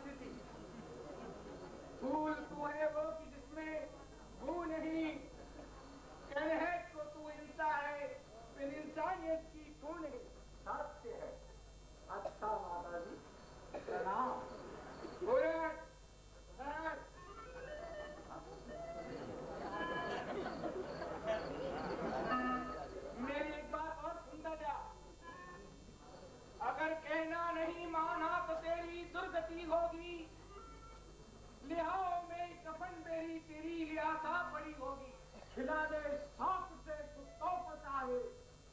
स्थिति। फूल तू है वो कि जिसमें बू नहीं, कलहट को तू इंसा है, फिर इंसानियत की तू नहीं। सत्य है। अच्छा माता जी, प्रणाम। मेरी एक बात और सुनता जा। अगर कहना नहीं माना तो तेरी दुर्गति होगी। लिहाओ में कफन मेरी तेरी लिहाजा पड़ी होगी। खिला दे सांप से कुत्तों को चाहे,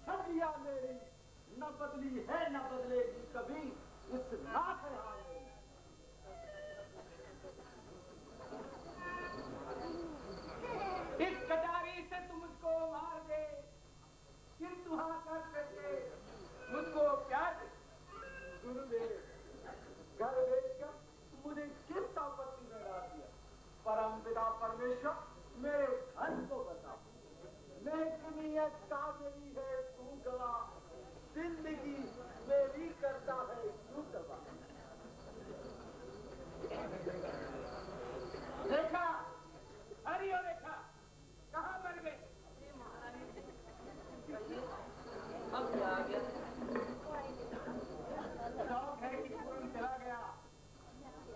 छबिया मेरी न बदली है न बदलेगी कभी इस रात में। इस कटारी से तू मुझको मार दे, किंतु हाँ कर करके मुझको प्यार दे। गुरुदेव, घर बेचकर मुझे किस आपत्ति में डाल दिया। परम पिता परमेश्वर मेरे घर को बताओ। महकमियत का मेरी है तू गवा, जिंदगी मेरी करता है तू गवा। देखा हरी और देखा कहाँ मर गए। अब क्या आ गया? शौक है कि पूरन चला गया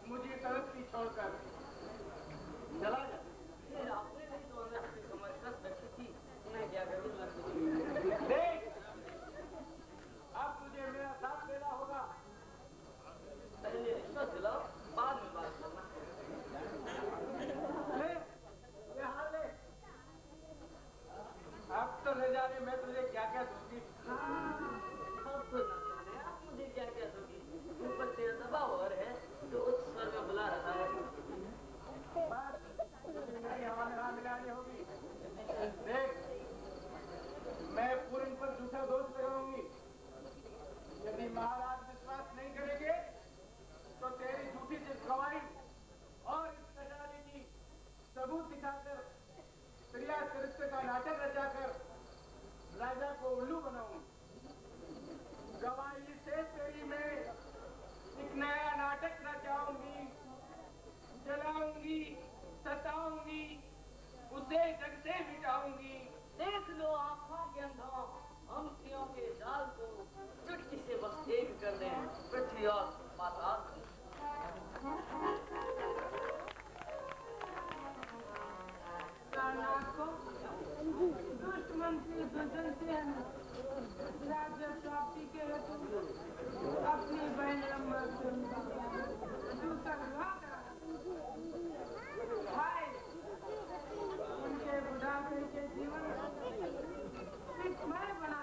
मुझे तरक्की छोड़कर। चला जा। आपने भी तो हमें अपनी समझ रख रखी थी, मैं क्या करूँ? देख अब तुझे मेरा साथ देना होगा। पहले रिश्वत दिलाओ, बाद में बात करना। ले ये हाल ले। अब तो ले जाने मैं तुझे क्या क्या दूंगी। अब तो ना जाने आप मुझे क्या क्या दोगी। ऊपर से दबाव और है तो उच्च स्वर में बुला रहा है। मेरी हवा मिलानी होगी। देख मैं पूरन पर झूठा दोष लगाऊंगी। यदि महाराज विश्वास नहीं करेंगे तो तेरी झूठी गवाही और इस कटारी की सबूत दिखाकर प्रिया चरित्र का नाटक रचाकर राजा को उल्लू बनाऊंगी। गवाही से तेरी मैं एक नया नाटक रचाऊंगी, जलाऊंगी, सताऊंगी, उसे जग से मिटाऊंगी। देख लो आंखों के अंधों, अंकियों के जाल को चुटकी से बस एक कर दें, पृथ्वी और पाताल। दुष्ट मंत्री दुर्जन से राज्य प्राप्ति के हेतु अपनी बहन लम्बा उनके बुढ़ापे के जीवन मैं बना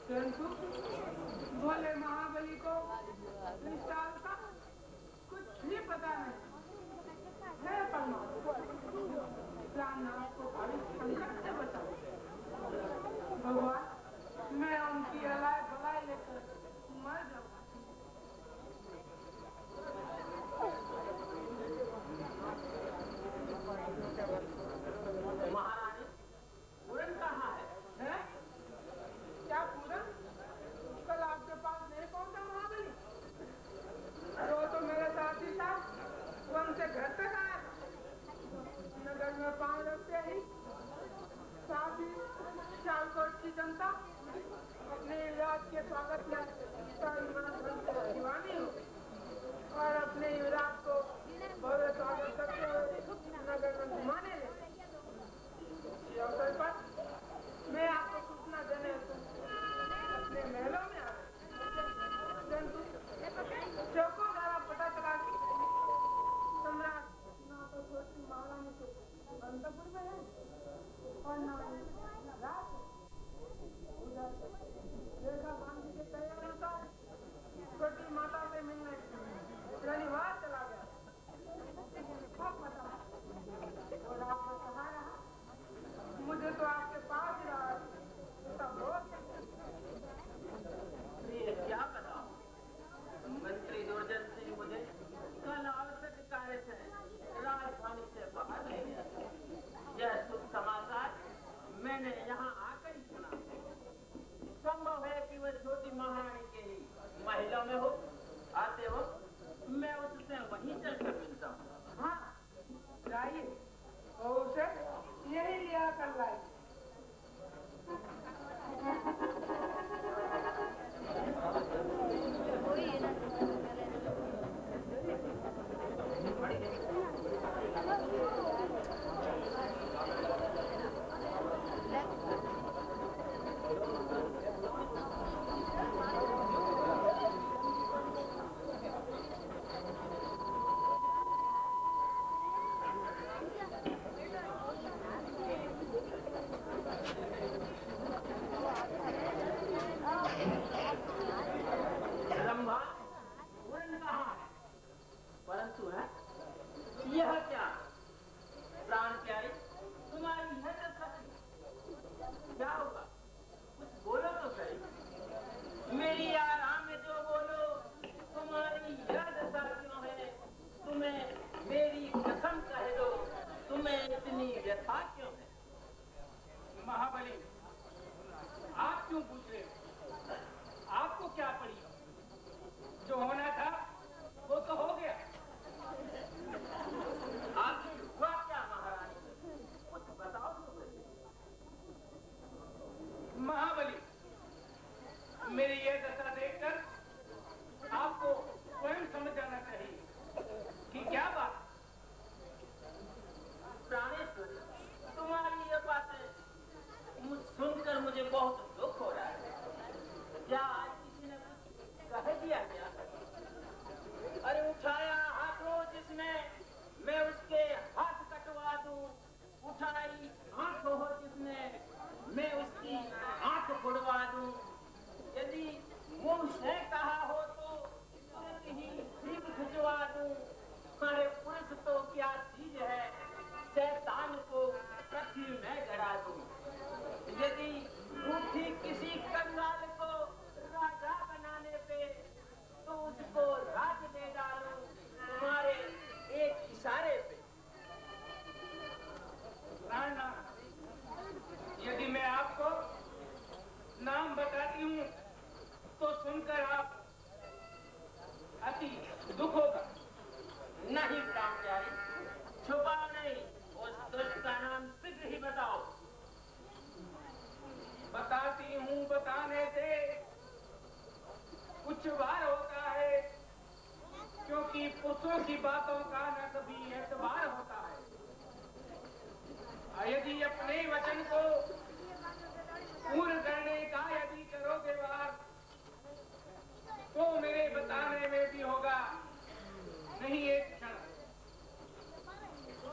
परंतु बोले महाबली को विशाल का कुछ भी पता नहीं है। रामनाथ को संकट से बचाओ भगवान। मैं उनकी अलाय भलाई लेकर मर जाऊंगा। महारानी पूरन कहाँ है? क्या पूरन कल आपके पास नहीं पहुंचा महाबली? तो मेरे साथी था वो उनसे घर तक आया। नगर में पांव रखते ही साथ ही सियालकोट की जनता अपने युवराज के स्वागत में दीवानी हुई और अपने युवराज को भव्य स्वागत करते हुए नगर में घुमाने लगे। इसी अवसर पर मैं आपको सूचना देने अपने महलों में आ गया। चौकों द्वारा पता चला कि सम्राट ना तो छोटी महारानी के अंतपुर में है और ना रात रेखा गांधी के तैयार अनुसार छोटी माता से मिलने शनिवार चला गया। और आपने कहा रहा मुझे तो आपके पास ही रहा क्या बताओ? मंत्री दुर्जन सिंह मुझे कल आवश्यक कार्य से राजधानी से बाहर ले गया। यह शुभ समाचार मैंने यहाँ आकर ही सुना। संभव है कि वह छोटी महारानी के ही महिला में हो, आते हो किया क्या? अरे उठाया हाथों जिसने मैं उसके हाथ कटवा दूं, उठाई आंख हो जिसने मैं उसकी आंख फुड़वा दूं, यदि मुंह से कहा हो तो तुरंत ही जीभ खिंचवा दूं। अरे पुरुष तो क्या चीज है, शैतान को पृथ्वी में गड़ा दूं। यदि रूठी किसी कंगाल को राजा बनाने पे तो उसको राज दे डालूं तुम्हारे एक इशारे पे। ना, यदि मैं आपको नाम बताती हूँ तो सुनकर आप अति दुख होगा। नहीं ब्रह्मचारी, छुपाओ नहीं, उस दुष्ट का नाम शीघ्र ही बताओ। बताती हूँ, बताने से कुछ बार होता है, क्योंकि पुरुषों की बातों का न कभी एतबार होता है। यदि अपने वचन को पूर्ण करने का यदि करोगे वार, तो मेरे बताने में भी होगा नहीं एक क्षण।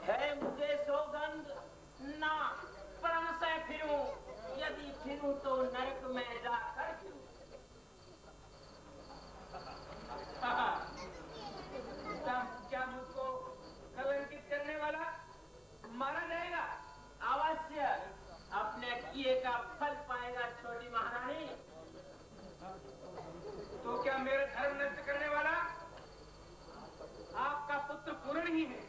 है मुझे सौगंध ना प्रण से फिरूं, यदि फिरूं तो नरक में जाकर फिरूं। क्या मुझको कलंकित करने वाला मारा जाएगा? अवश्य अपने किए का फल पाएगा छोटी महारानी। तो क्या मेरा धर्म नष्ट करने वाला आपका पुत्र पूर्ण ही है?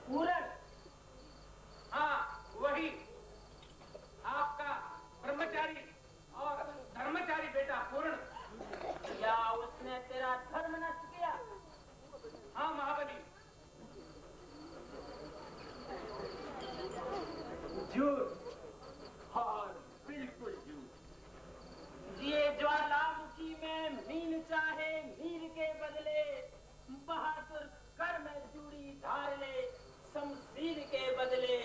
पूर्ण? हाँ, वही आपका ब्रह्मचारी और धर्मचारी बेटा पूर्ण। क्या उसने तेरा धर्म नष्ट किया? हाँ महाबली। झूठ और बिल्कुल झूठ। ये ज्वालामुखी में मीन चाहे मीर के बदले, बहादुर कर में चूड़ी धार ले शमशीर के बदले।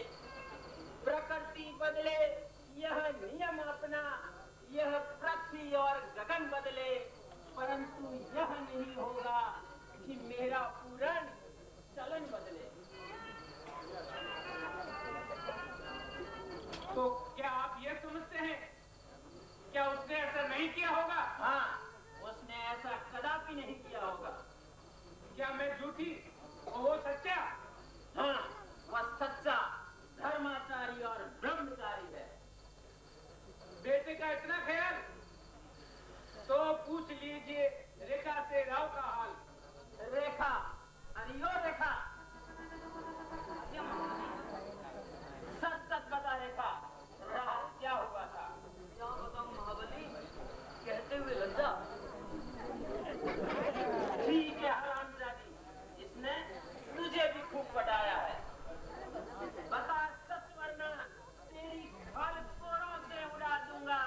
प्रकृति बदले यह नियम अपना, यह पृथ्वी और गगन बदले, परंतु यह नहीं होगा कि मेरा पूर्ण चलन बदले। तो क्या आप ये समझते हैं, क्या उसने ऐसा नहीं किया होगा? हाँ, उसने ऐसा कदापि नहीं किया होगा। क्या मैं झूठी और वो सच्चा? हाँ, वह सच्चा धर्माचारी और ब्रह्मचारी है। बेटे का इतना ख्याल, तो पूछ लीजिए रेखा से राव का हाल। रेखा? अरे यो रेखा, सच सच बता रेखा, रात क्या हुआ था? क्या बताऊं महाबली, कहते हुए लज्जा। ठीक है हरामजादी, इसने तुझे भी खूब पटाया है। बता सच वरना तेरी खाल कोरों से उड़ा दूंगा,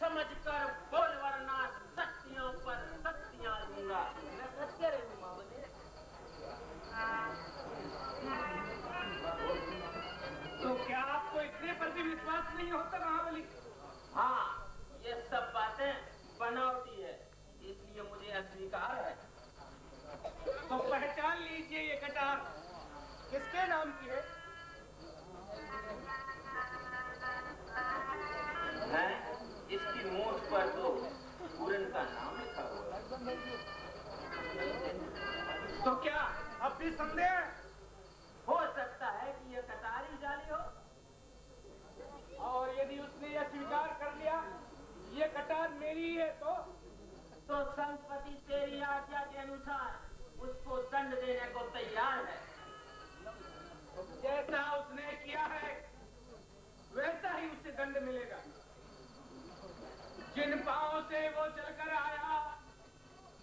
समझ कर बोल वरना शक्तियों पर शक्तियां दूंगा। मैं सच कह रही हूँ महाबली। तो क्या आपको इतने पर भी विश्वास नहीं होता महाबली? हाँ, ये सब बातें बनावटी है, इसलिए मुझे अस्वीकार है। तो पहचान लीजिए ये कटार किसके नाम की है? इसकी मूठ पर तो पूरन का नाम लिखा हुआ है। तो क्या अब भी संदेह हो सकता है कि यह कटारी जाली हो। और यदि उसने यह स्वीकार कर लिया ये कटार मेरी है तो संपत्ति तेरी आज्ञा के अनुसार उसको दंड देने को तैयार है। जैसा उसने किया है वैसा ही उसे दंड मिलेगा। जिन पांवों से वो चलकर आया,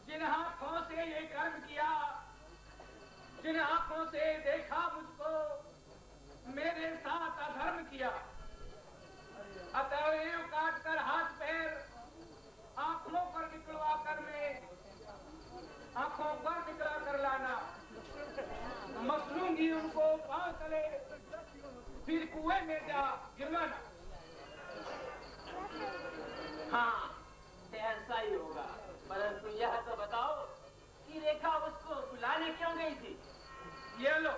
जिन हाथों से ये कर्म किया, जिन आंखों से देखा मुझको, मेरे साथ अधर्म किया, अतएव काट कर हाथ पैर आंखों पर निकलवा कर आंखों पर निकला कर लाना। मसलूंगी उनको पांव तले, फिर कुएं में जा गिरवाना। हाँ, ऐसा ही होगा। रेखा उसको बुलाने क्यों गई थी? ये लो,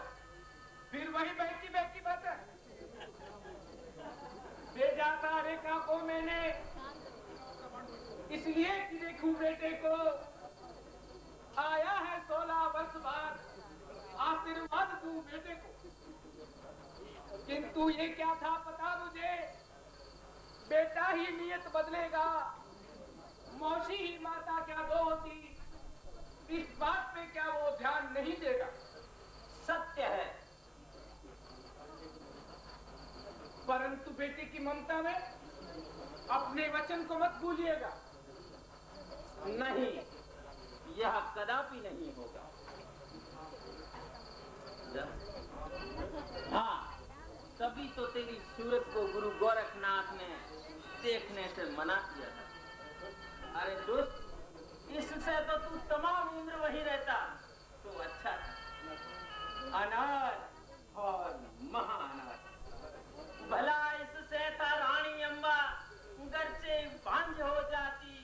फिर वही बैठी बात है। भेजा था रेखा को मैंने इसलिए कि देखूं बेटे को, आया है 16 वर्ष बाद, आशीर्वाद दूं बेटे को। किंतु ये क्या था पता मुझे, बेटा ही नियत बदलेगा, मौसी ही माता क्या दो होती, इस बात पे क्या वो ध्यान नहीं देगा? सत्य है, परंतु बेटे की ममता में अपने वचन को मत भूलिएगा। नहीं, यह कदापि नहीं होगा। हाँ, तभी तो तेरी सूरत को गुरु गोरखनाथ ने देखने से मना किया था। अरे दोस्त, इससे तो तू तमाम उम्र वहीं रहता तो अच्छा था। अनाथ और महाअनाथ। भला इससे था रानी अम्बा घर से बांझ हो जाती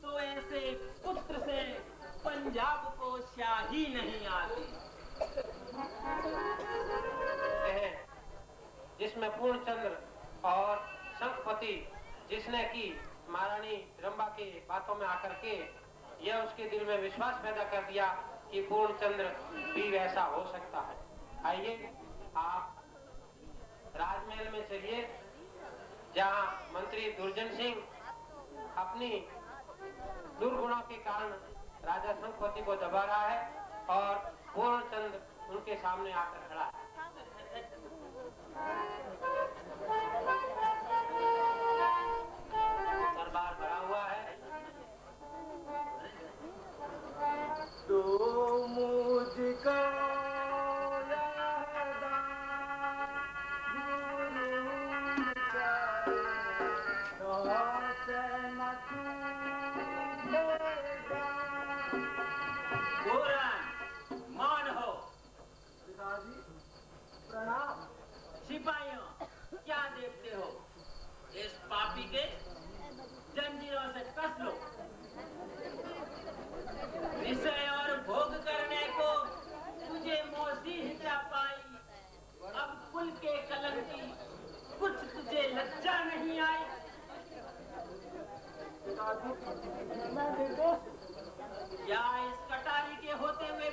तो ऐसे पुत्र से पंजाब को शाही नहीं आती। जिसमें पूर्णचंद्र और शंखपति जिसने की महारानी रंबा के बातों में आकर के यह उसके दिल में विश्वास पैदा कर दिया कि पूर्णचंद्र भी वैसा हो सकता है। आइए आप राजमहल में चलिए, जहां मंत्री दुर्जन सिंह अपनी दुर्गुणों के कारण राजा शंखपति को दबा रहा है और पूर्णचंद्र उनके सामने आकर खड़ा है। दरबार भरा हुआ है। तो मुझको सिपाहियों, क्या देखते हो? इस पापी के जंजीरों से कस लो। निश्चय और भोग करने को तुझे मौसी ही क्या पाई। अब कुल के कलंकी, कुछ तुझे लज्जा नहीं आई। क्या इस कटारी के होते हुए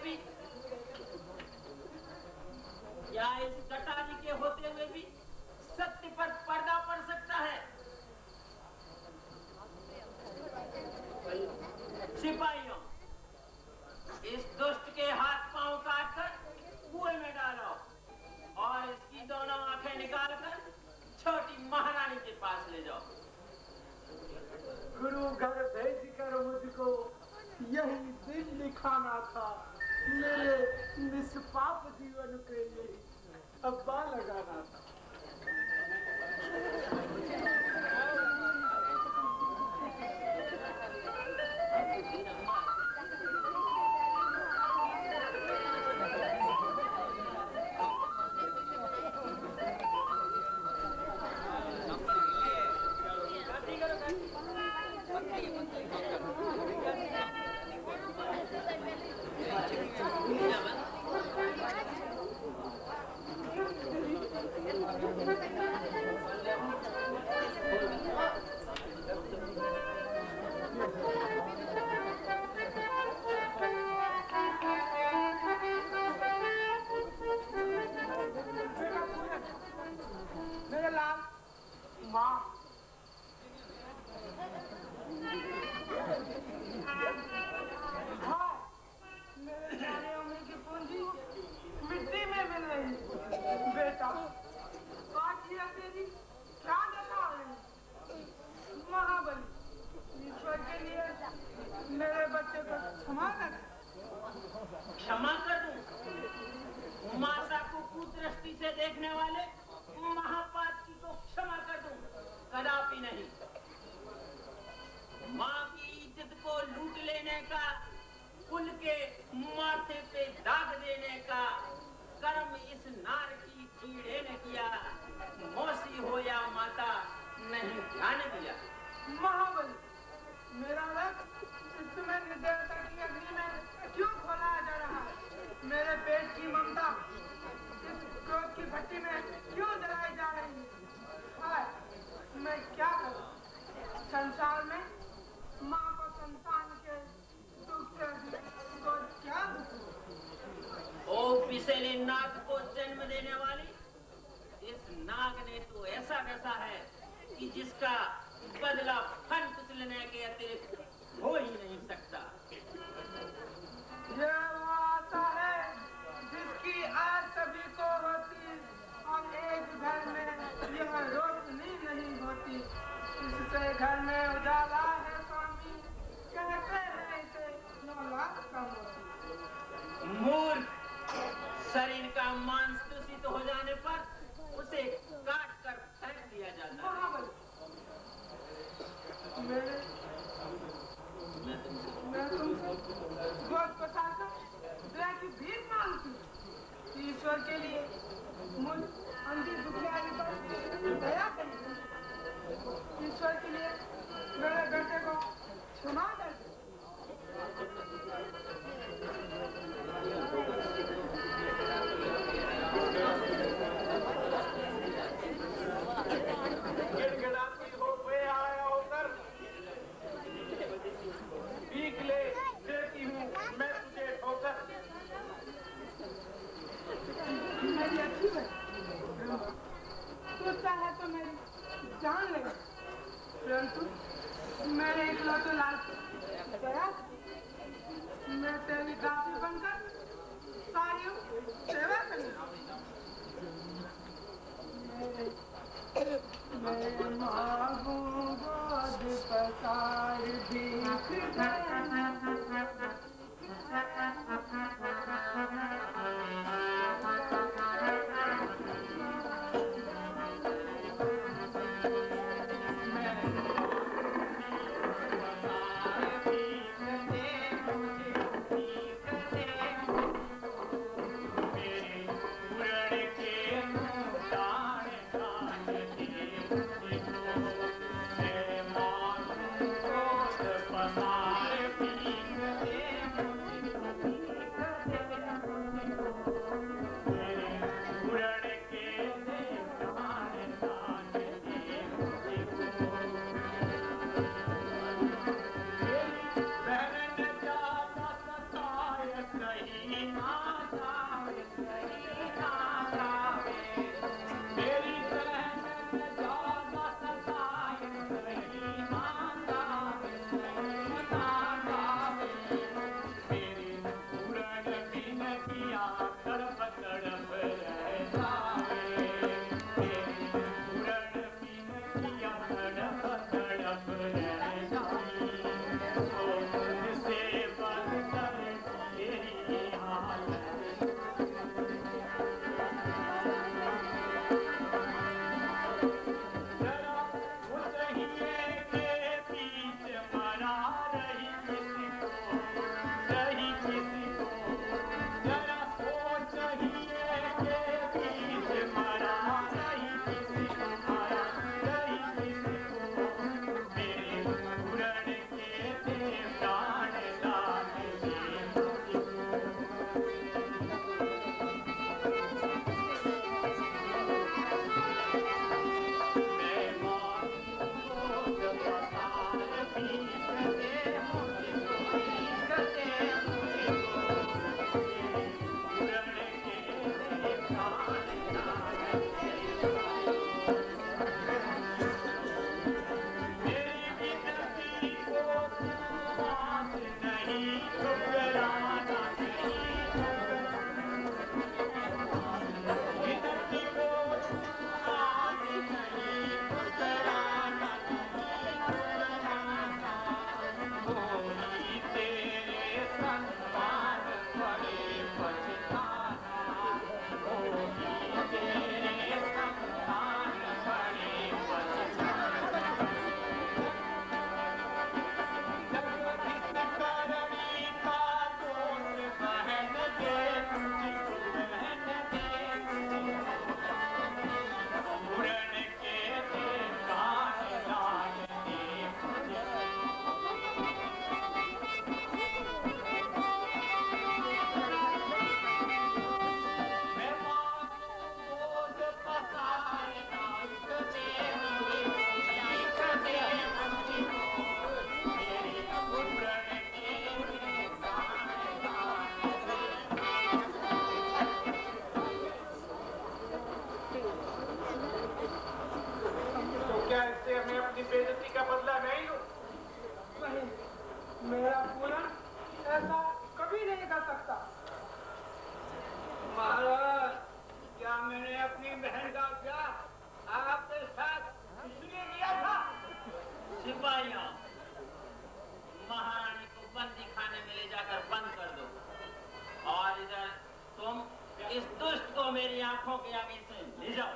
भी सत्य पर पर्दा पड़ सकता है? सिपाहियों, इस दुष्ट के हाथ पांव काटकर कुएं में डालो और इसकी दोनों आंखें निकालकर छोटी महारानी के पास ले जाओ। गुरु घर भेजकर मुझको यही दिन दिखाना था, मेरे निष्पाप जीवन के लिए अब्बा लगाना था। मेरे लाल माँ हाँ, मेरे जाने उम्र की पूंजी मिट्टी में मिल रही। बेटा, बाकी तेरी क्या दशा है? महाबली, ईश्वर के लिए मेरे बच्चे को क्षमा कर। क्षमा कर दूं? माता को कुदृष्टि से देखने वाले महापातकी को क्षमा कर दूं? कदापि नहीं। माँ की इज्जत को लूट लेने का, कुल के माथे पे दाग देने का कर्म इस नार की कीड़े ने किया। मौसी हो या माता, नहीं ध्यान दिया। महाबली, मेरा लक्ष्य इस समय निर्दयता की अग्नि में क्यों मिट्टी में क्यों जलाई जा रही है? हाय, मैं क्या करूं? संसार में माँ को संतान के दुख से अधिक तो क्या दुख? ओ पिसेले नाग को जन्म देने वाली, इस नाग ने तो ऐसा डसा है कि जिसका बदला फन कुचलने के अतिरिक्त हो ही नहीं सकता। ये वो आशा है जिसकी आज सभी को होती और एक घर में यह रोशनी नहीं होती। इससे घर में उजाला है स्वामी, कहते हैं इसे 9 लाख का मोती। मूर्ख, शरीर का मांस दूषित हो जाने पर उसे काट कर फेंक दिया जाता है। मैं तुमसे गोद पसाकर दया की भीख मांगती हूँ। ईश्वर के लिए मुझ अंधी दुखियारी पर दया करिए। ईश्वर के लिए मेरे बेटे को क्षमा कर दे। गिड़गिड़ाती हो वे आया होकर भीख ले देती हूँ मैं तुझे ठोकर। मेरी अच्छी है, तू चाहे तो मेरी जान ले, परंतु मेरे इकलौते लाल दया, मैं तेरी दासी बनकर सारी सेवा करूँगी। मैं मांगू गोद पसार भीख पसार पीक दे मेरा पूरन ऐसा कभी नहीं कर सकता। महाराज, क्या मैंने अपनी बहन का ब्याह आपके साथ इसलिए किया था? सिपाहियों, महारानी को बंदी खाने में ले जाकर बंद कर दो और इधर तुम इस दुष्ट को मेरी आंखों के आगे से ले जाओ।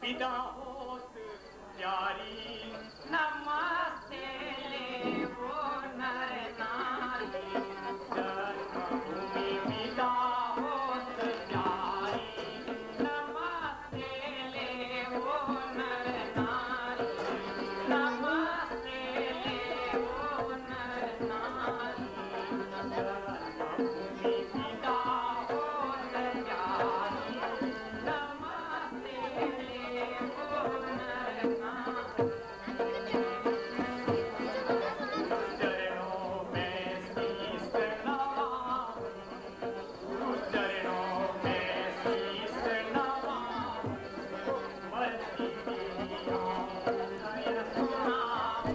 पिता होत प्यारी नमस्ते ले वो नर नारी, जन्मभूमि पिता होत प्यारी नमस्ते ले वो नर नारी, नमस्ते ले वो नर नारी, जन्मभूमि पिता होत प्यारी नमस्ते ले वो नर नारी। चरणों में शीश नवाऊं, चरणों में शीश नवाऊं, मरती बीवियाँ नयन सुनाऊं,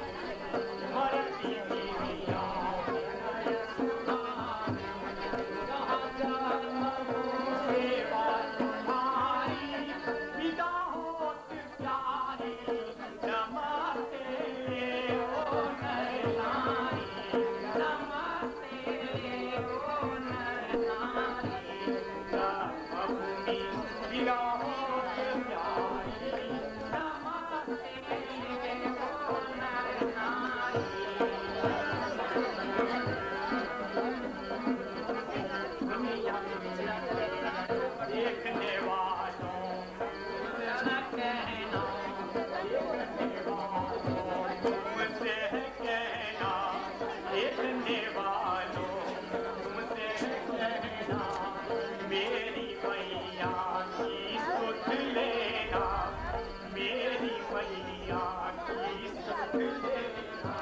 मरती बीवियाँ नयन सुनाऊं, जहाँ जन्मभूमि सेवा तुम्हारी, पिता होत प्यारी, नमस्ते ओ नर नारी, नमस्ते ले वो नर नारी, जन्मभूमि पिता होत प्यारी, नमस्ते ले वो नर नारी। देखने वालों न कहना तुमसे कहना, देखने वालों तुमसे कहना, मेरी मैया की सुध लेना, मेरी मैया की सुध लेना,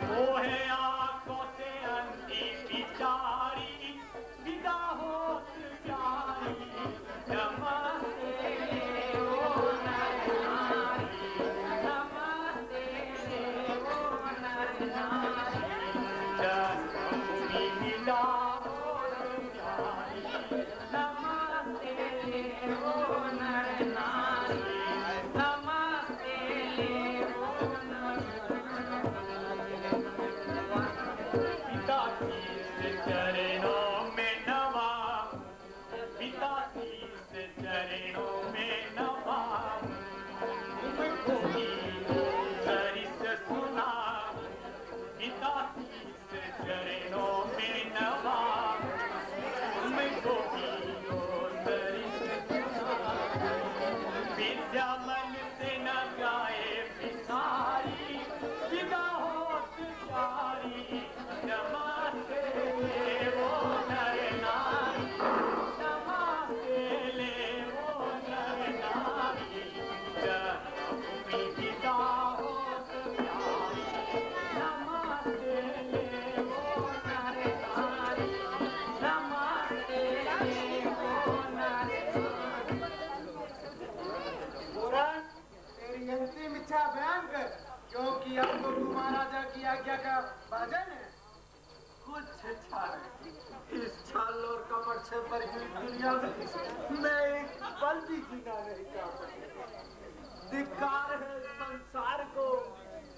वो है आंखों से अंधी बिचारी, विदा होत प्यारी, नमस्ते वो नर नारी, नमस्ते ले वो नर नारी, जन्मभूमि विदा होत प्यारी, नमस्ते ले वो नर नारी, नमस्ते ले वो नर पिता की चरणों में नवाऊं, पिता की चरणों में नवाऊं, तुमको भी दरिस सुनाऊं, पिता की चरणों में नवाऊं, तुमको भी दरिस सुनाऊं, विद्या मन से न जाए पिसारी, विदा होत प्यारी, नमस्ते वो नर नारी, नमस्ते ले वो नर नारी, जन्मभूमि पिता होत प्यारी, नमस्ते ले वो नर नारी, नमस्ते ले वो नर पूरन, तेरी अंतिम इच्छा बयान कर, क्योंकि अब तो तू महाराजा की आज्ञा का भाजन है। कुछ इच्छा नहीं, इस छल और कपट से भरी हुई दुनिया में मैं एक पल भी जीना नहीं चाहता। धिक्कार है संसार को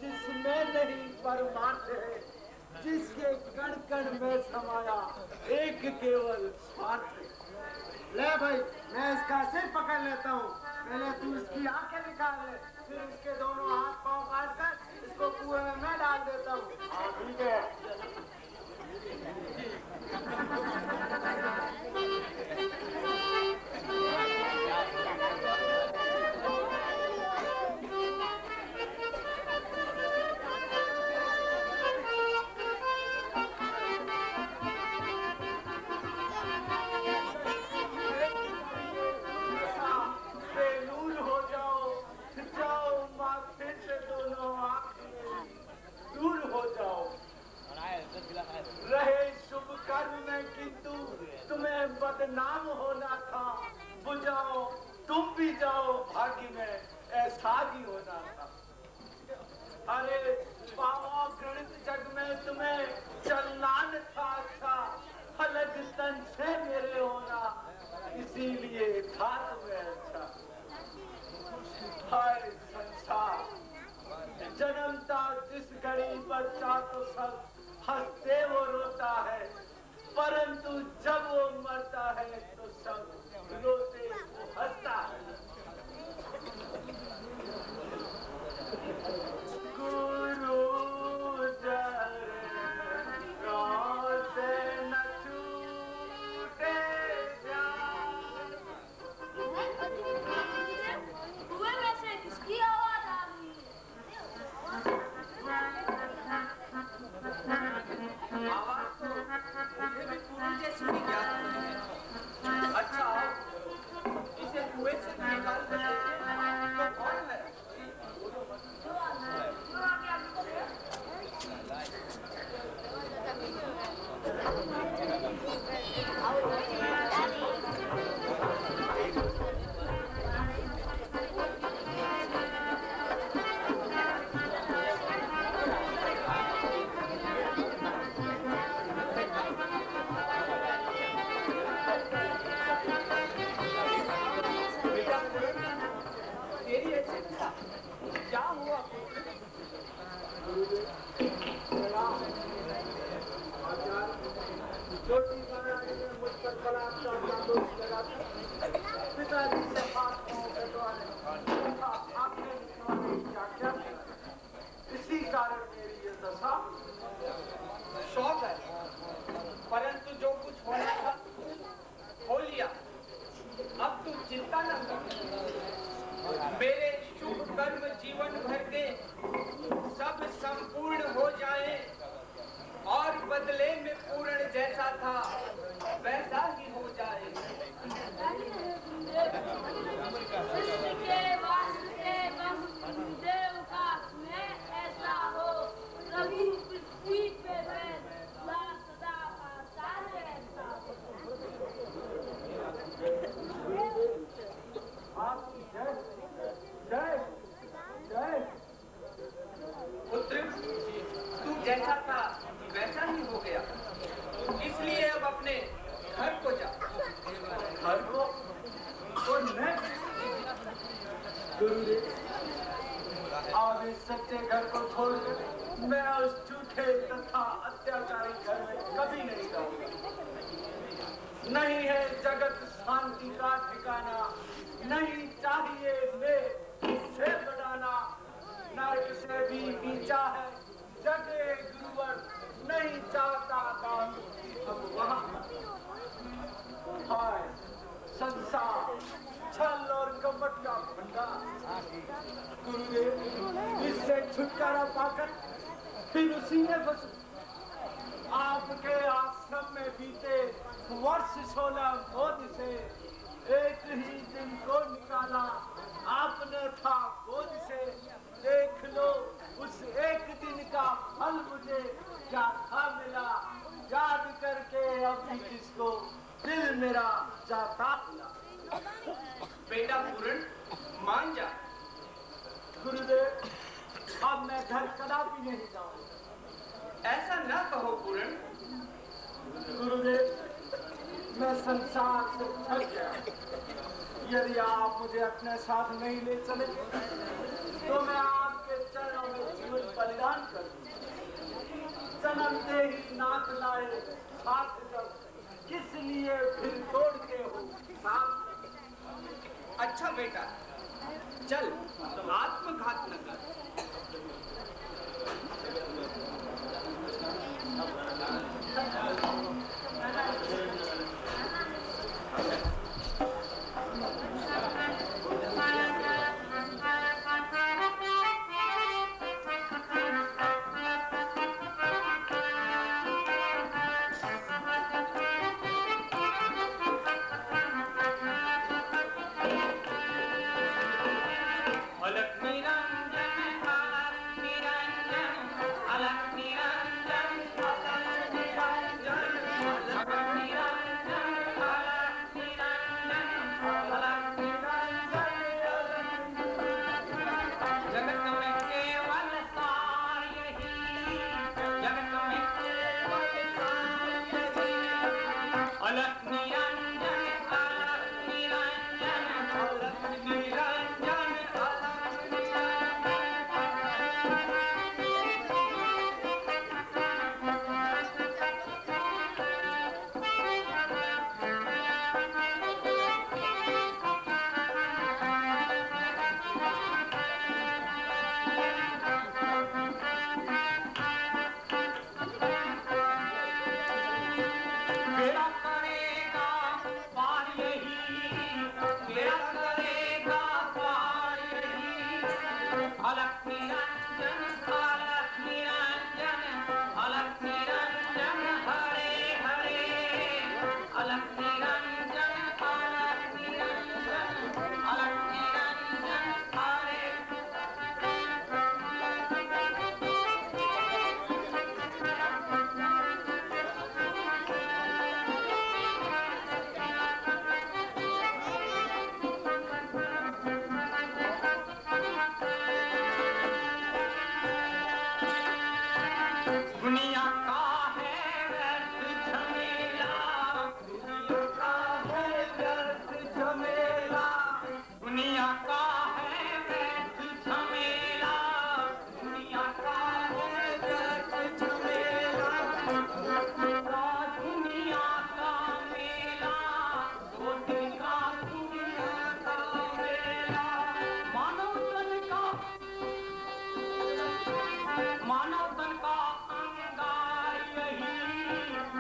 जिसमें नहीं परमार्थ है, जिसके कण कण में समाया एक केवल स्वार्थ है। ले भाई, मैं इसका सिर पकड़ लेता हूँ। पहले तू इसकी आंखें निकाल ले, फिर इसके दोनों हाथ पांव काट कर इसको कुएं में मैं डाल देता हूँ। हाँ ठीक है। बेनूर हो जाओ, जाओ माथे से दोनों आंख बच्चा तो सब हंसते वो रोता है, परंतु जब वो मरता है तो सब रोते वो हंसता है। गुरु इसी कारण मेरी ये दशा। शौक है, परंतु जो कुछ होना था हो लिया। अब तू चिंता न कर, मेरे शुभ कर्म जीवन भर के सब संपूर्ण हो जाएं और बदले में पूर्ण जैसा था वैसा ही हो जाए। पुत्र, तू जैसा था वैसा ही हो गया, इसलिए अब अपने घर को जा। घर को? तो मैं गुरुदेव, अब इस सच्चे घर को छोड़कर मैं उस झूठे तथा अत्याचारी घर में कभी नहीं जाऊंगा। नहीं है जगत शांति का ठिकाना, नहीं चाहिए मैं इससे बढ़ाना। नरक से भी नीचा है जगे गुरुवर, नहीं चाहता दास अब वहाँ। हाय संसार, छल और कपट का भंडार। गुरुदेव, इससे छुटकारा पाकर फिर उसी में फंस। आपके आश्रम में बीते वर्ष 16 बोध से एक ही दिन को निकाला आपने था बोध से। देख लो उस एक दिन का फल मुझे क्या था मिला, याद करके अभी किसको दिल मेरा जाता हुआ। बेटा पूर्ण, मान जा। गुरुदेव, अब मैं घर कदापि नहीं जाऊंगा। ऐसा न कहो पूर्ण। गुरुदेव, मैं संसार से थक गया। यदि आप मुझे अपने साथ नहीं ले चले तो मैं आपके चरणों में जीवन बलिदान कर दूं। जन्मते ही नाथ लाए साथ जब किस लिए फिर तोड़ते हो साथ। अच्छा बेटा, चल आत्मघात न कर। अलख निरंजन दुनिया का है व्यर्थ झमेला, दुनिया का है व्यर्थ झमेला, दुनिया का है व्यर्थ झमेला, दुनिया का है व्यर्थ झमेला, दुनिया का मेला, दो दिन का दुनिया का मेला, मानव तन का अंगार यही,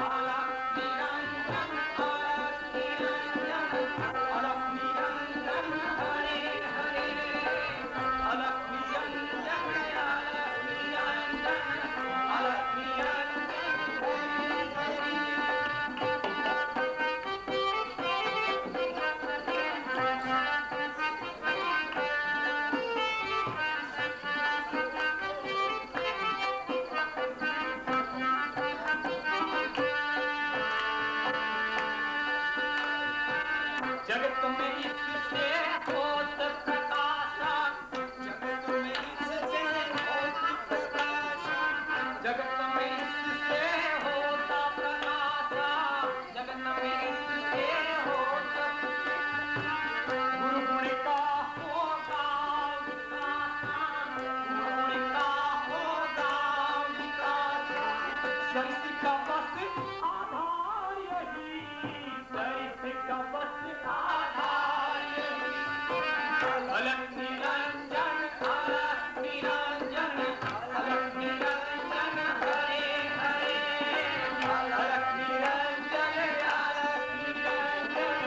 अलग निरंजन, अलग निरंजन, अलग निरंजन हरे हरे, अलग निरंजन, अलग निरंजन, अलग निरंजन हरे हरे। जगत में इससे होत प्रकाशा, जगत में इससे होत प्रकाशा, जगत में इससे होता प्रकाशा, जगत में इससे होता, गुरु गुण का होगा विकासा, गुरु गुण का होगा विकासा, शक्ति का बस आधार यही, शक्ति का बस आधार यही, अलग निरंजन, अलग निरंजन, अलग निरंजन हरे हरे, अलग निरंजन, अलग निरंजन,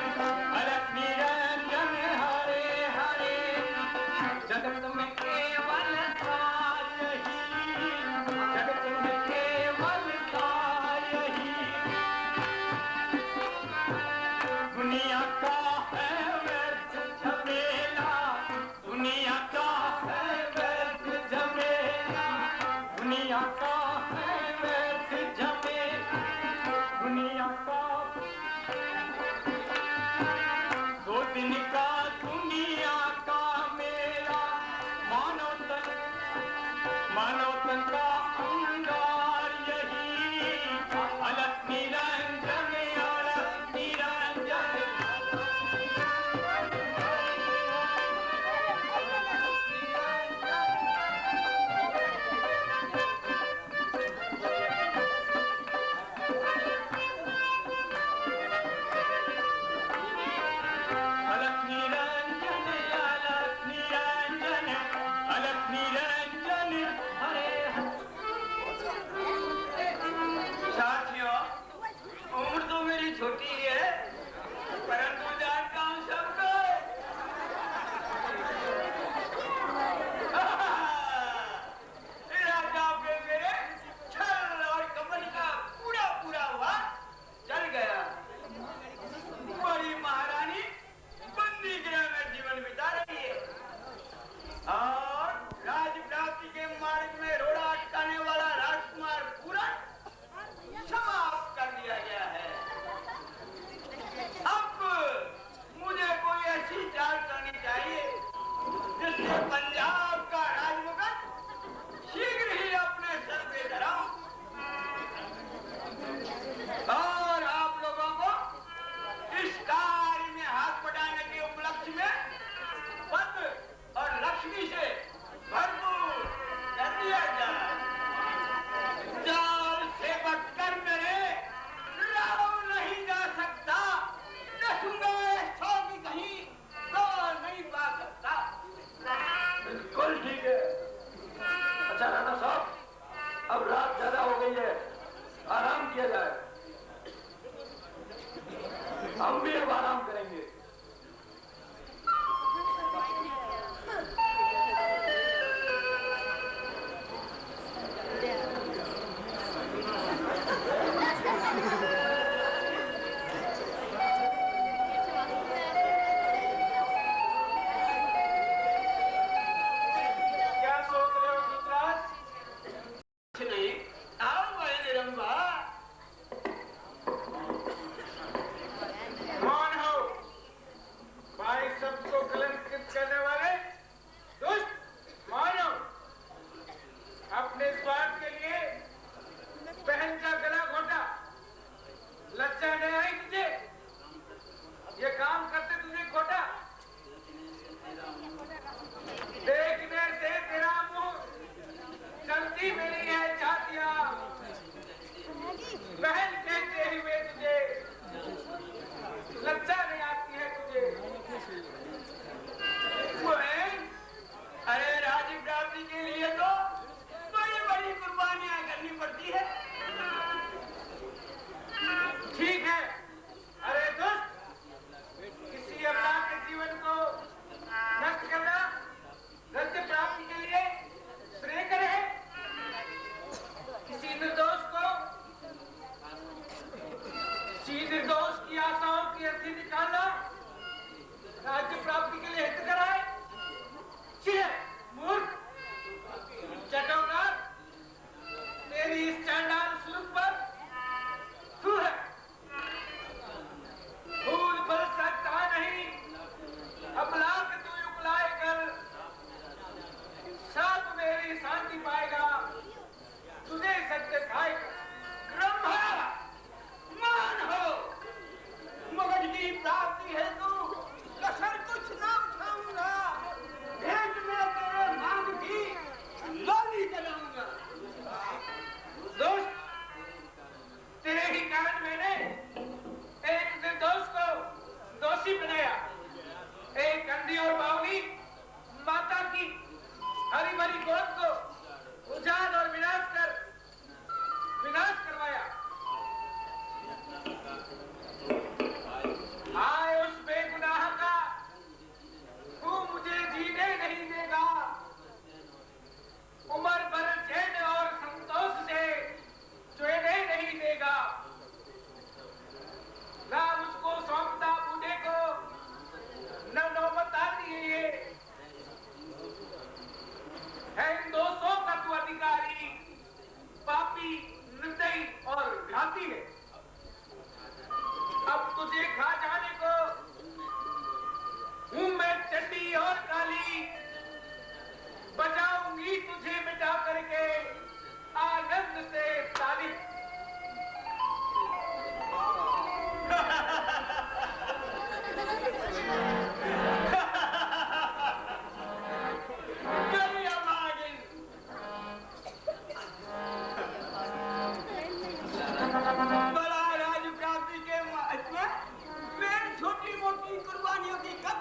अलग निरंजन हरे हरे, जगत में केवल सार यही, जगत में केवल सार यही, दुनिया का है व्यर्थ झमेला, दुनिया का है व्यर्थ झमेला, दुनिया का है व्यर्थ झमेला, दुनिया का दो दिन का दुनिया का मेला, मानव तन का अंगार यही, अलग निरंजन, अलग निरंजन, अलग निरंजन, अलग निरंजन, अलग निरंजन हरे साथियों, उम्र तो मेरी छोटी है, परंतु जानता हूं सबको। राजा पे मेरे छल और कपट का पूरा पूरा वार चल गया। बड़ी महारानी बंदी गृह में जीवन बिता रही है और राज प्राप्ति के मार्ग में रोड़ा अटकाने वाला राजकुमार पूरा समाप्त कर दिया गया है। अब मुझे कोई ऐसी चाल करनी चाहिए जिससे पंजाब का राजमुकुट शीघ्र ही अपने सर पे धराऊं और आप लोगों को इस कार्य में हाथ बटाने के उपलक्ष्य में पद और लक्ष्मी से भरपूर कर दिया जाए। जाल से बटकर मेरे राव नहीं जा सकता, रखूंगा सौ की कहीं तो नहीं पा सकता। बिल्कुल ठीक है। अच्छा राणा साहब, अब रात ज्यादा हो गई है, आराम किया जाए। हम भी अब आराम करेंगे। क्या सोच रहे हो गुजरात? कुछ नहीं। आओ बहन रंबा,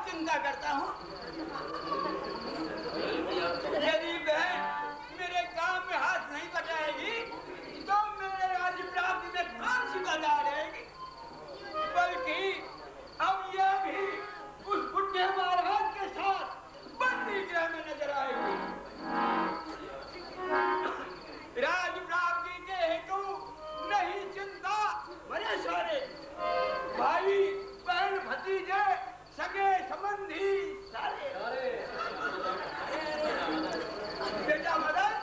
चिंता करता हूँ। यदि बहन मेरे काम में हाथ नहीं बटाएगी तो मेरे राज्य प्राप्ति में कौन सी बाधा रहेगी? बल्कि अब यह भी उस बुढ़े महाराज के साथ बंदी गृह में नजर आएगी। राज प्राप्ति के हेतु नहीं चिंता बड़े सारे भाई बहन भतीजे सगे संबंधी सारे। बेटा मदन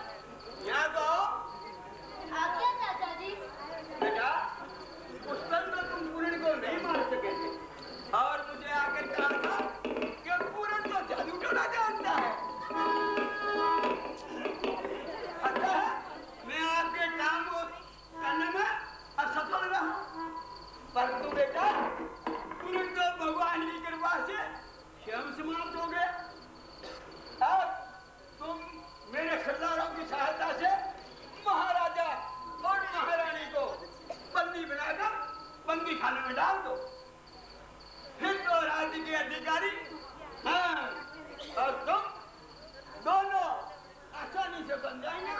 यहाँ तो आज्ञा चाचा जी। बेटा उस दिन में तुम पूर्ण को नहीं मार सके थे और मुझे आकर कहा था कि पूर्ण तो जादू टोना जानता है। अतः मैं आपके काम को करने में असफल रहा, परंतु बेटा पूर्ण तो भगवान की कृपा से स्वयं समाप्त हो गया। अब तुम मेरे सरदारों की सहायता से महाराजा और महारानी को बंदी बनाकर बंदी खाने में डाल दो, फिर तो राज्य के अधिकारी हाँ और तुम दोनों आसानी से बन जाएंगे।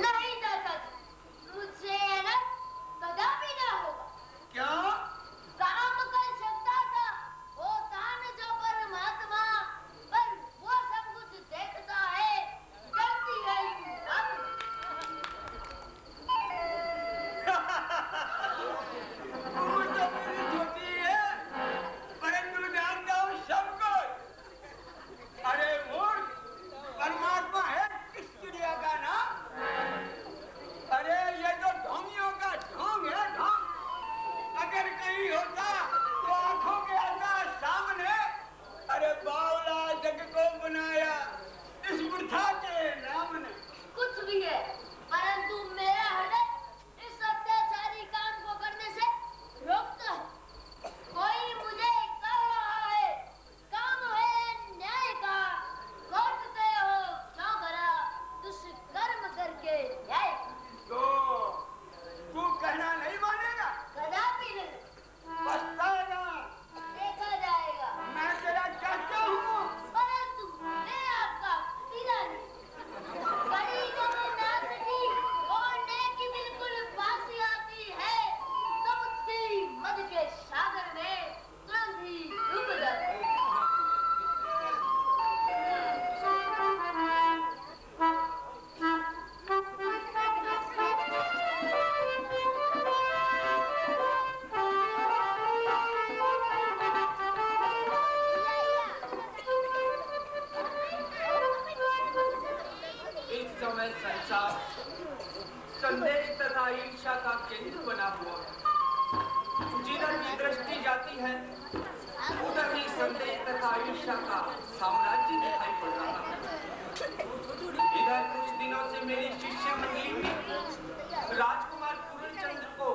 नहीं चाचा जी, मुझसे ना कदापि ना होगा। क्यों? काम कर सकता था वो दान जो परमात्मा, पर वो सब कुछ देखता है, जल्दी है वो तो मेरी छोटी है, परंतु जानता हूँ सब कुछ। अरे मूर्ख, परमात्मा है किस चिड़िया का नाम? अरे ये तो ढोंगियों का ढोंग है, ढोंग। अगर कहीं होता तो आंखों के अंदर सामने, अरे बावला जग को बनाया इस वृथा के नाम ने। कुछ भी है, परंतु मेरा हृदय इस अत्याचारी काम को करने से रोकता है। कोई मुझे कह रहा है काम है न्याय का, लौटते हो क्यों करा दुष्कर्म करके न्याय का। तो तू कहना नहीं मानेगा? कदापि नहीं, पछताएगा। देखा जाएगा। मैं तेरा चाचा हूँ। परंतु मैं आपका पिता नहीं। कड़ी को नाचती और नेकी बिल्कुल फांसी आती है तो बुद्धि मद के सागर में तुरंत ही डूब जाती है। इस समय संसार संदेह तथा ईर्ष्या का केंद्र बना हुआ है। जिधर की दृष्टि जाती है उधर ही संदेह तथा ईर्ष्या का साम्राज्य दिखाई पड़ रहा है। इधर कुछ दिनों से मेरी शिष्य मंडली में राजकुमार पूर्णचंद्र को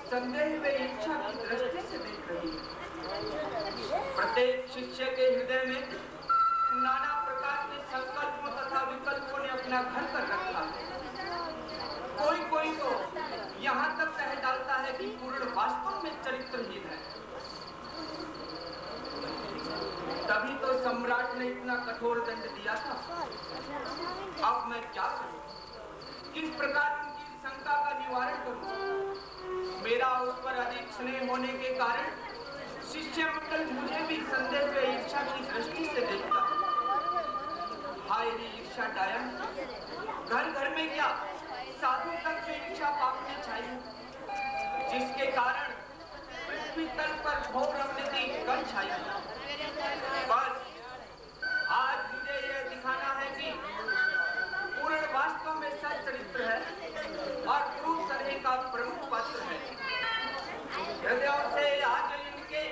संदेह व ईर्ष्या की दृष्टि से देख रही है। प्रत्येक शिष्य के हृदय में नाना प्रकार के संकल्पों तथा विकल्पों ने अपना घर कर रखा है। कोई तो यहाँ तक कह डालता है कि पूर्ण वास्तव में चरित्रहीन है। तभी तो सम्राट ने इतना कठोर दंड दिया था। अब मैं क्या करूं? किस प्रकार उनकी शंका का निवारण करूं? मेरा उस पर अधिक स्नेह होने के कारण शिष्य मंडल मुझे भी संदेह व ईर्ष्या की दृष्टि से देखता है। हाय रे ईर्ष्या डायन, घर घर में क्या साधु तक में ईर्ष्या पापने चाहिए, जिसके कारण पृथ्वी तल पर घोर अवनति कर छाई। बस आज मुझे यह दिखाना है कि पूर्ण वास्तव में सच्चरित्र है और क्रूर सरहे का प्रमुख पात्र है। हृदयों से आज इनके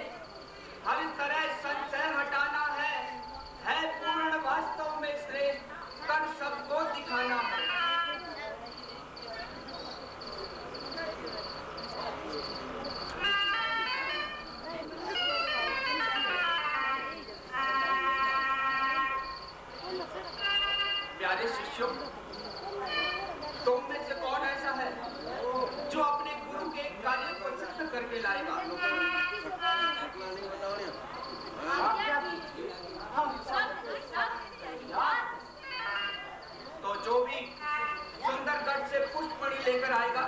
हर तरह संशय हटाना है पूर्ण वास्तव में श्रेष्ठ कर सबको दिखाना है। प्यारे शिष्यों, तुम में से कौन ऐसा है जो अपने करके लाएगा। तो जो भी सुंदरगढ़ से पुष्पमणि लेकर आएगा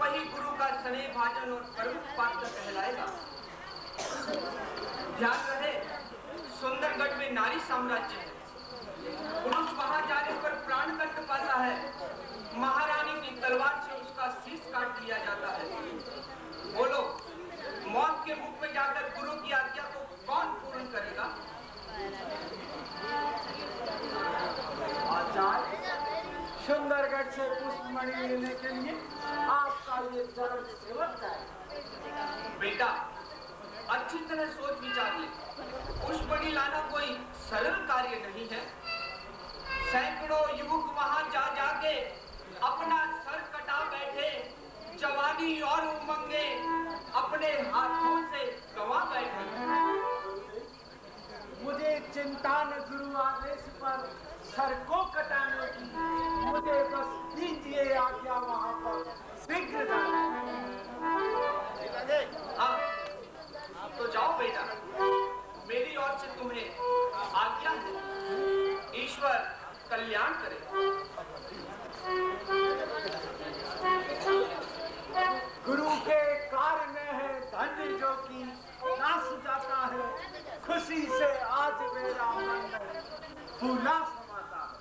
वही गुरु का स्नेह भाजन और प्रमुख पात्र कहलाएगा। ध्यान रहे, सुंदरगढ़ में नारी साम्राज्य है। पुरुष वहां जाने पर प्राण कंठ पाता है। महारानी की तलवार से उसका शीश काट लिया जाता है। बोलो, मौत के मुख में जाकर गुरु की आज्ञा को कौन पूर्ण करेगा? आचार्य, सुंदरगढ़ से पुष्पमणि लेने के लिए आपका ये दर्द सेवक है। बेटा, अच्छी तरह सोच विचार ले। पुष्पमणि लाना कोई सरल कार्य नहीं है। सैकड़ों युवक वहां जा जाके अपना सर कटा बैठे, जवानी और उमंगे अपने हाथों से गंवा बैठे। मुझे चिंता न गुरु आदेश पर सर को कटाने की, मुझे बस दीजिए आज्ञा वहां पर शीघ्र जाने। हाँ, तो जाओ बेटा, मेरी ओर से तुम्हें आज्ञा है। ईश्वर कल्याण करे। गुरु के कार्य में है धन्य जो कि नाश जाता है। खुशी से आज मेरा मन फूला समाता है।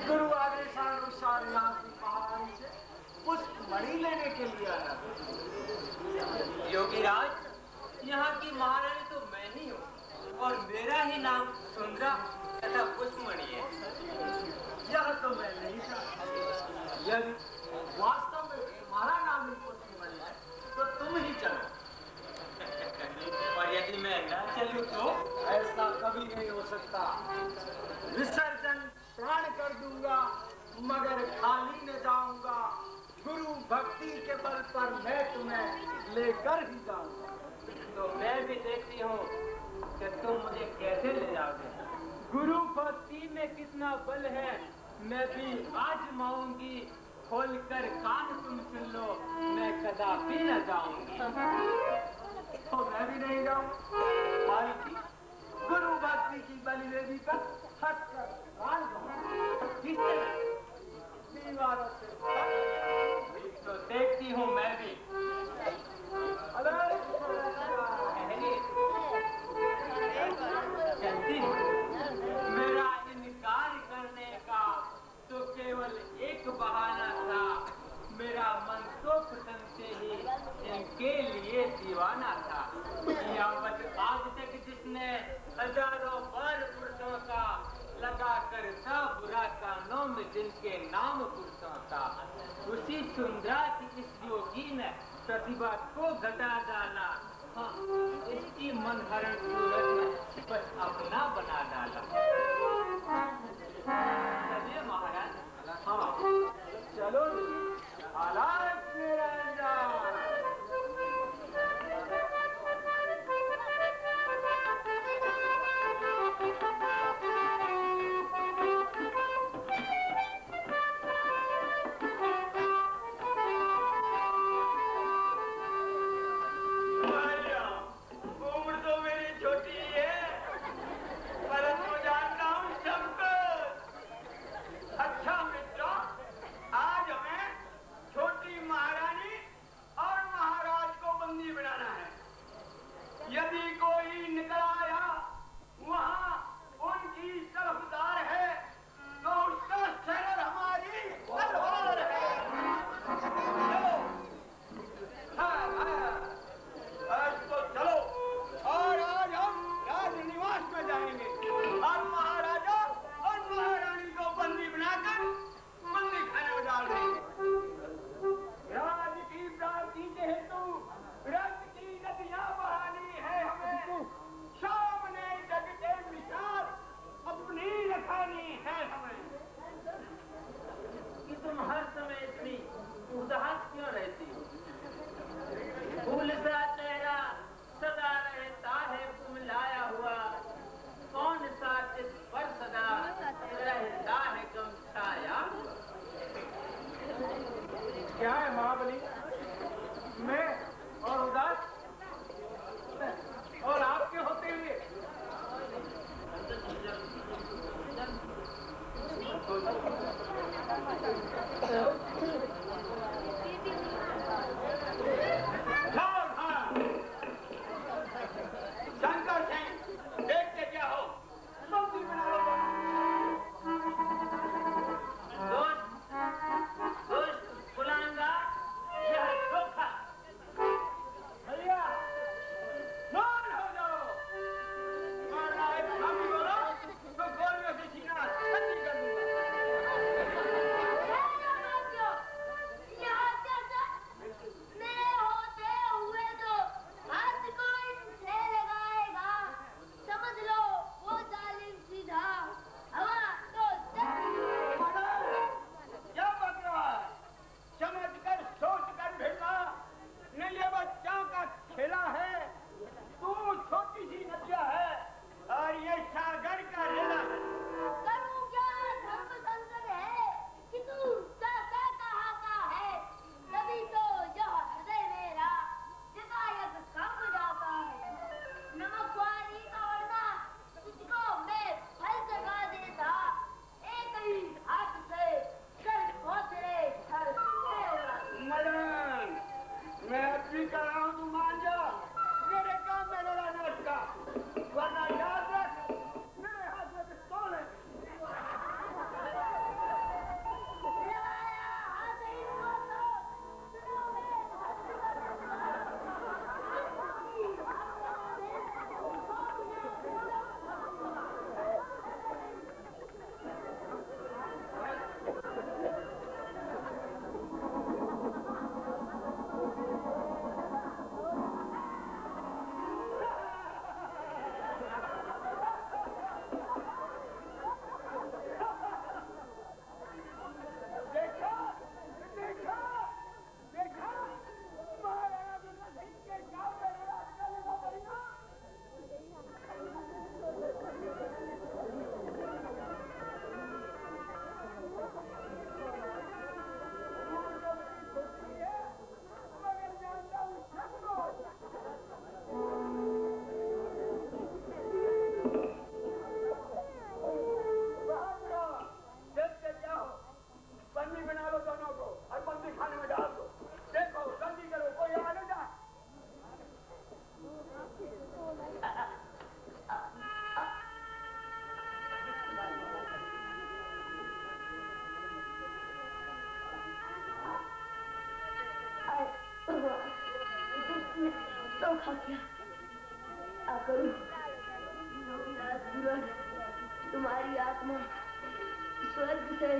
गुरु आदेशानुसार यहाँ की पहाड़ी से पुष्पमणि लेने के लिए आया। योगीराज, यहाँ की महारानी तो मैं ही हूँ और मेरा ही नाम सुंदरा तथा पुष्पमणि है। यह तो मैं नहीं जानता। यदि वास्तव में तुम्हारा नाम इम्पॉसिबल है तो तुम ही चलो। और यदि मैं न चलूं तो? ऐसा कभी नहीं हो सकता। विसर्जन प्राण कर दूंगा मगर खाली न जाऊंगा। गुरु भक्ति के बल पर मैं तुम्हें लेकर ही जाऊंगा। तो मैं भी देखती हूँ कि तुम मुझे कैसे ले जाओगे। गुरु भक्ति में कितना बल है मैं भी आजमाऊंगी। खोलकर कान तुम सुन लो मैं कदापि न जाऊंगी। तो मैं भी नहीं जाऊं। भाई जी, गुरु भक्ति की बलि देवी पर हट कर प्राण जाऊंगा। दीवारों से तो देखती हूँ मैं भी। कहती मेरा इनकार करने का तो केवल एक बहाना था। मेरा मन तो पसंद से ही इनके लिए दीवाना था। यावत आज तक जिसने हजारों बार पुरुषों का लगा कर था बुरा कानों में जिनके नाम पुरुषों का, उसी सुंदरा की इस योगी ने प्रतिभा को घटा डाला। हाँ, इसकी मनहरण सूरत में बस अपना बना डाला। चलिए महाराज। हाँ चलो हालात मेरा अंजाम। उम्र तो मेरी छोटी है परंतु जान धोखा किया। क्या करूं? योगीराज, तुम्हारी आत्मा स्वर्ग से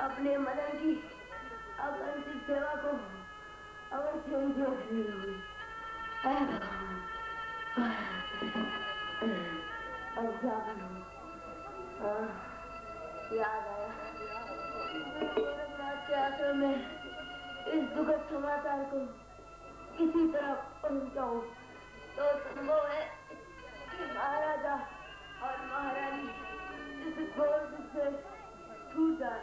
अपने मदन की अकंठित सेवा को अवश्य उनकी ओर हुई। अब क्या करूं? याद आया, गोरखनाथ के आश्रम में इस दुखद समाचार को किसी तरह पहुंचाऊं तो संभव है कि महाराजा और महारानी इस घोर दुख से छूट जाए।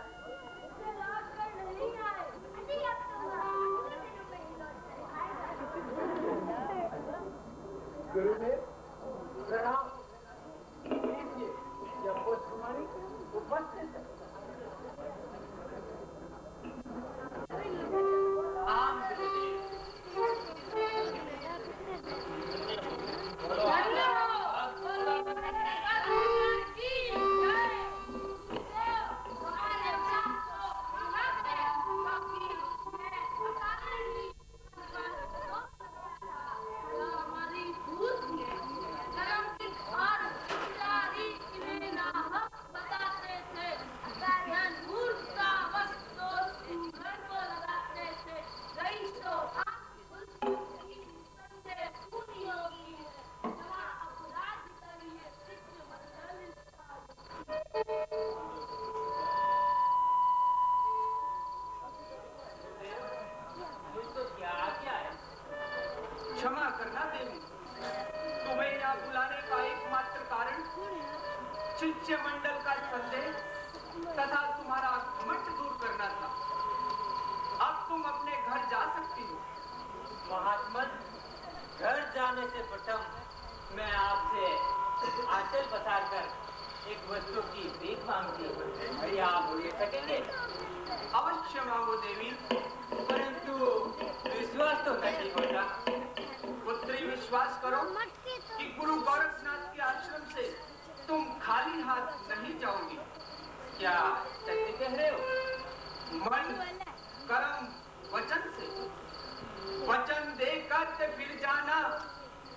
गुरुदेव प्रणाम। लीजिए, यह पुष्पमणि उपस्थित है। आम गुरुदेव। क्षमा करना देवी, तुम्हें यहाँ बुलाने का एकमात्र कारण शिष्य मंडल का संदेह तथा तुम्हारा घमंड दूर करना था। अब तुम अपने घर जा सकती हो। महात्मन, घर जाने से प्रथम मैं आपसे आंचल पसार कर एक वस्तु की भीख मांगती हूँ। क्या आप दे सकेंगे? अवश्य मांगो देवी, परंतु विश्वास तो नहीं होता। पुत्री, विश्वास करो कि गुरु गोरखनाथ के आश्रम से तुम खाली हाथ नहीं जाओगी। क्या सत्य कह रहे हो? मन, कर्म, वचन से वचन देकर के फिर जाना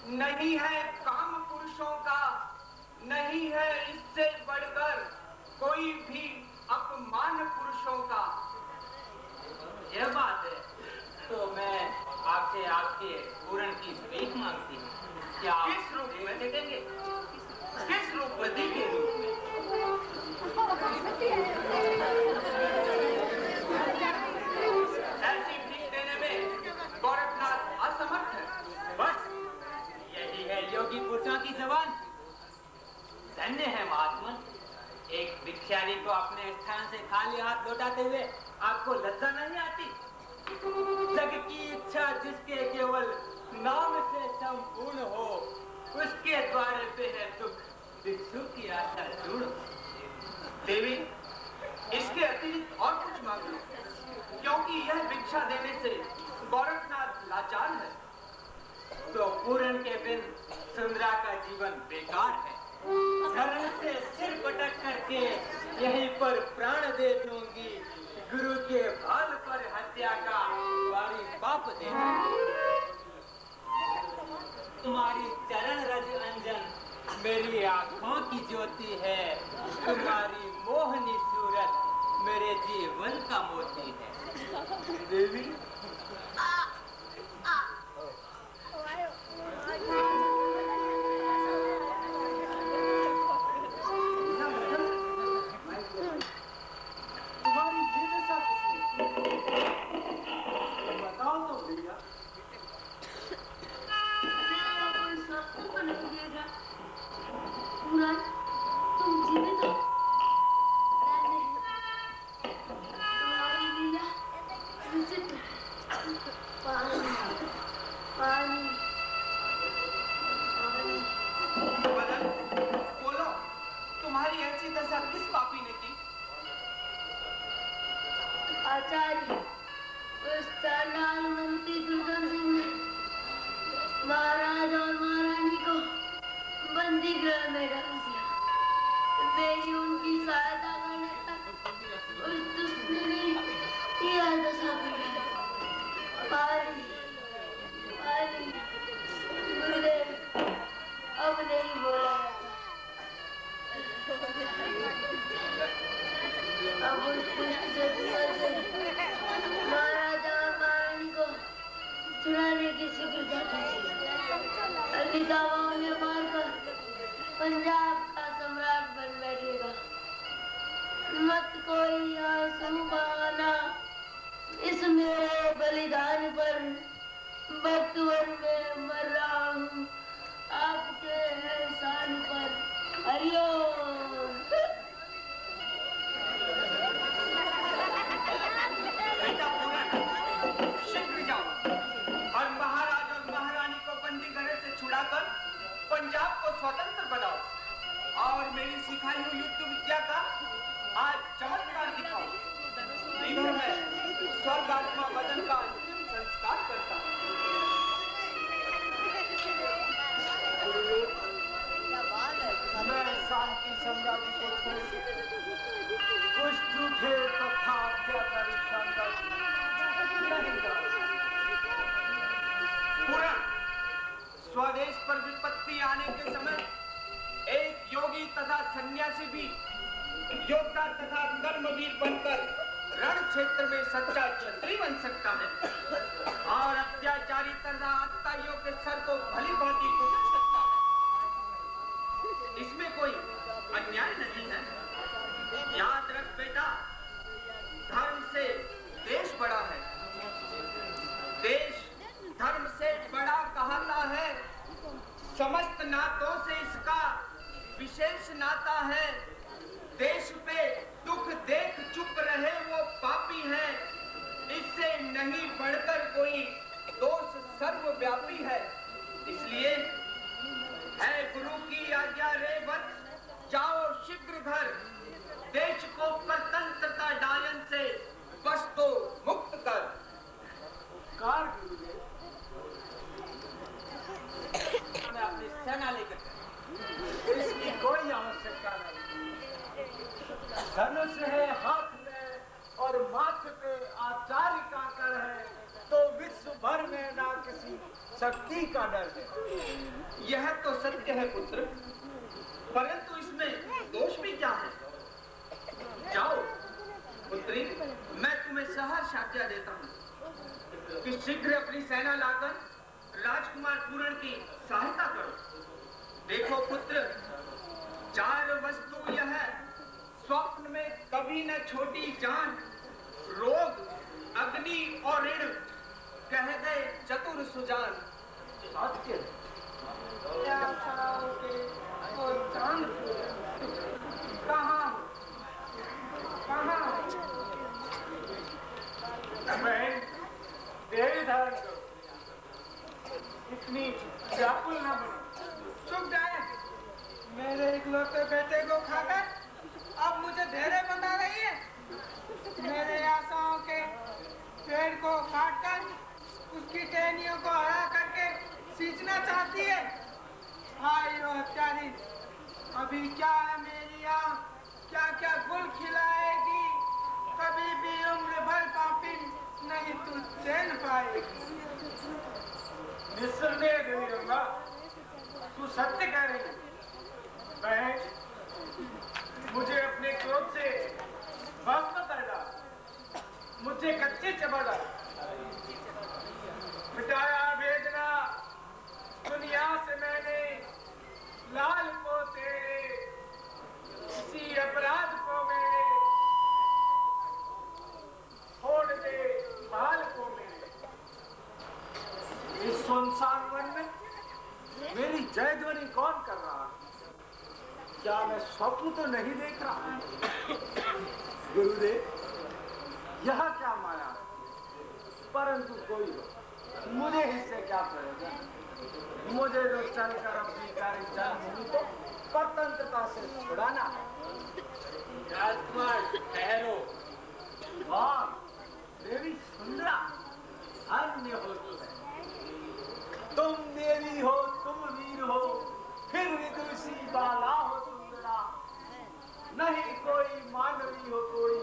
नहीं है काम पुरुषों का, नहीं है इससे बढ़कर कोई भी अपमान पुरुषों का। यह बात है तो मैं आपसे आपके पूर्ण की भीख मांगती हूँ। क्या आप किस रूप में देंगे? किस रूप में पति के रूप में। ऐसी भीख देने में गोरखनाथ असमर्थ है। बस यही है योगी पुरुषों की जबान। धन्य है महात्मन, एक भिक्षारी को अपने स्थान से खाली हाथ लौटाते हुए आपको लज्जा नहीं आती? जग की इच्छा जिसके केवल नाम से संपूर्ण हो, उसके द्वारे पे है दुख, भिक्षु की आशा दूर। देवी, इसके अतिरिक्त और कुछ मांग लो, क्योंकि यह भिक्षा देने से गोरखनाथ लाचार है। तो पूर्ण के बिन सुंदरा का जीवन बेकार है। धर्म से सिर पटक करके यहीं पर प्राण दे दूंगी। गुरु के भाल पर हत्या का बारी पाप दे। तुम्हारी चरण रज अंजन मेरी आंखों की ज्योति है। तुम्हारी मोहनी सूरत मेरे जीवन का मोती है। देवी, तुम्हारी ये दशा किसने की? बताओ तो भैया। कोई शस्त्र तो नहीं देगा। पूरा तुम जीवित हो। तुम्हारी लीला विचित्र। पानी पानी मदन, बोलो, तुम्हारी ऐसी दशा किस पापी ने की? आचार्य, उस चांडाल मंत्री दुर्गम सिंह ने महाराज और महारानी को बंदी गृह में डाल दिया। वे ही उनकी सहायता करने तक उस दुष्ट ने यह दशा की। पानी पानी पंजाब का सम्राट बन बैठेगा। मत कोई आंसू बहाना इस मेरे बलिदान पर, बचपन में मर रहा हूँ आपके एहसान पर। हरिओम। बेटा पूरन, शीघ्र जाओ और महाराज और महारानी को बंदी गृह से छुड़ाकर पंजाब को स्वतंत्र बनाओ और मेरी सिखाई हुई युद्ध विद्या का आज चमत्कार दिखाओ। इधर मैं स्वर्गात्मा बदन का अंतिम संस्कार करता हूँ। मैं शांति सम्राज्ञी को छोड़ कुछ झूठे तथा अत्याचारी साम्राज्य नहीं जाऊंगा। पूरा स्वदेश पर विपत्ति आने के समय एक योगी तथा सन्यासी भी योद्धा तथा कर्मवीर बनकर रण क्षेत्र में सच्चा क्षत्रिय बन सकता है और अत्याचारी तथा आतताइयों के सर को भली भांति कुचल सकता है। इसमें कोई अन्याय नहीं है। याद रख बेटा, धर्म से देश बड़ा है। देश धर्म से बड़ा कहता है। समस्त नातों से इसका विशेष नाता है। देश पे दुख देख चुप रहे वो पापी है। इससे नहीं बढ़कर कोई दोष सर्वव्यापी है। इसलिए है गुरु की आज्ञा रे वत्स, जाओ शीघ्र घर। देश को परतंत्रता डायन से बस तो मुक्त कर। कार गुरुदेव, मैं अपनी सेना लेकर इसकी कोई आवश्यकता नहीं। धनुष है हाथ में और माथे पे आचार्य का कर है, तो विश्व भर में ना किसी शक्ति का डर है। यह तो सत्य है पुत्र, परंतु इसमें दोष भी क्या है? जाओ पुत्री, मैं तुम्हें सहर्ष आज्ञा देता हूँ कि शीघ्र अपनी सेना लाकर राजकुमार पूरण की सहायता करो। देखो पुत्र, चार वस्तु यह है, स्वप्न में कभी न छोटी जान, रोग, अग्नि और ऋण, कह गए चतुर सुजान। सत्य क्या खाओगे वो जान कहाँ बहन, देवी धारण करो, इतनी व्याकुल न बनो। चुप जाए। मेरे इकलौते बेटे को खाकर अब मुझे धैर्य बता रही है। मेरे आशाओं के पेड़ को काटकर उसकी टहनियों को हरा करके सींचना चाहती है। हाय वो हत्यारी, अभी क्या है मेरी आँख, क्या क्या गुल खिलाएगी। कभी भी उम्र भर पापी नहीं तू चैन पाएगी। निस्संदेह देवी गंगा, तू सत्य कह रही है। बहन, मुझे अपने क्रोध से भस्म कर डाल, मुझे कच्चे चबा डाल, मिटाया भेजना दुनिया से मैंने लाल को तेरे, इसी अपराध को मेरे, छोड़ दे बाल को मेरे। इस सुनसान वन में मेरी जय ध्वनि कौन कर रहा है? क्या मैं स्वप्न तो नहीं देख रहा? गुरुदेव, यह क्या माया है? परंतु कोई हो, मुझे इससे क्या प्रयोजन? मुझे तो चलकर अपनी कार्य जन्मभूमि को स्वतंत्रता से छुड़ाना है। राजकुमार ठहरो। वाह, देवी सुंदरा, अन्य हो तुम देवी हो, तुम वीर हो, फिर विदुषी बाला हो सुंदरा, नहीं कोई मानवी हो, कोई